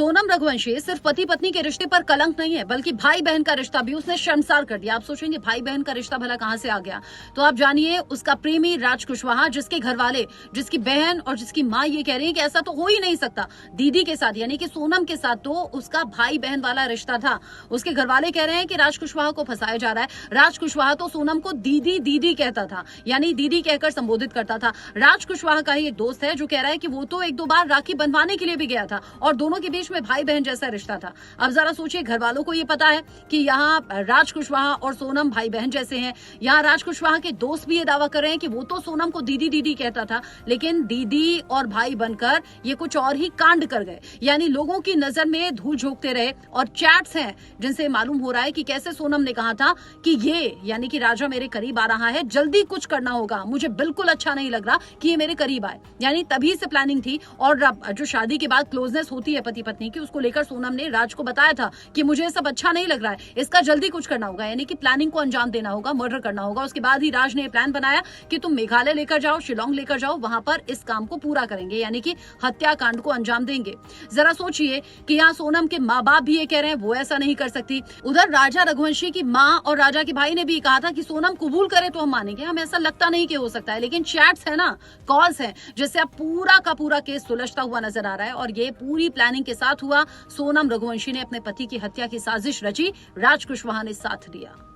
सोनम रघुवंशी सिर्फ पति पत्नी के रिश्ते पर कलंक नहीं है, बल्कि भाई बहन का रिश्ता भी उसने शर्मसार कर दिया। आप सोचेंगे भाई बहन का रिश्ता भला कहां से आ गया? तो आप जानिए, उसका प्रेमी राज कुशवाहा, जिसके घर वाले, जिसकी बहन और जिसकी माँ ये कह रही है कि ऐसा तो हो ही नहीं सकता। दीदी के साथ यानी कि सोनम के साथ तो उसका भाई बहन वाला रिश्ता था। उसके घर वाले कह रहे हैं कि राज कुशवाहा को फंसाया जा रहा है। राज कुशवाहा तो सोनम को दीदी दीदी कहता था, यानी दीदी कहकर संबोधित करता था। राज कुशवाहा का ही एक दोस्त है जो कह रहा है कि वो तो एक दो बार राखी बंधवाने के लिए भी गया था और दोनों के बीच में भाई बहन जैसा रिश्ता था। अब जरा सोचिए, घर वालों को ये पता है कि यहाँ राज कुशवाहा और सोनम भाई बहन जैसे हैं। यहाँ राज कुशवाहा के दोस्त भी ये दावा कर रहे हैं कि वो तो सोनम को दीदी दीदी कहता था, लेकिन दीदी और भाई बनकर ये कुछ और ही कांड कर गए। यानी लोगों की नजर में धूल झोंकते रहे। और चैट्स हैं जिनसे मालूम हो रहा है कि कैसे सोनम ने कहा था कि ये यानी कि राजा मेरे करीब आ रहा है, जल्दी कुछ करना होगा, मुझे बिल्कुल अच्छा नहीं लग रहा कि ये मेरे करीब आए। यानी तभी से प्लानिंग थी। और जो शादी के बाद क्लोजनेस होती है पति पत्नी की, उसको लेकर सोनम ने राज को बताया था कि मुझे सब अच्छा नहीं लग रहा है, इसका जल्दी कुछ करना होगा, यानी कि प्लानिंग को अंजाम देना होगा, मर्डर करना होगा। उसके बाद ही राज ने प्लान बनाया कि तुम मेघालय लेकर जाओ, शिलोंग लेकर जाओ, वहां पर इस काम को पूरा करेंगे, यानी कि हत्याकांड को अंजाम देंगे। जरा सोचिए कि यहाँ सोनम के माँ बाप भी ये कह रहे हैं वो ऐसा नहीं कर सकती। उधर राजा रघुवंशी की माँ और राजा के भाई ने भी कहा था कि सोनम कबूल करे तो हम मानेंगे, हमें ऐसा लगता नहीं कि हो सकता है। लेकिन चैट्स है ना, कॉल्स हैं, जिससे अब पूरा का पूरा केस सुलझता हुआ नजर आ रहा है। और ये पूरी प्लानिंग के साथ हुआ। सोनम रघुवंशी ने अपने पति की हत्या की साजिश रची, राज कुशवाहा ने साथ दिया।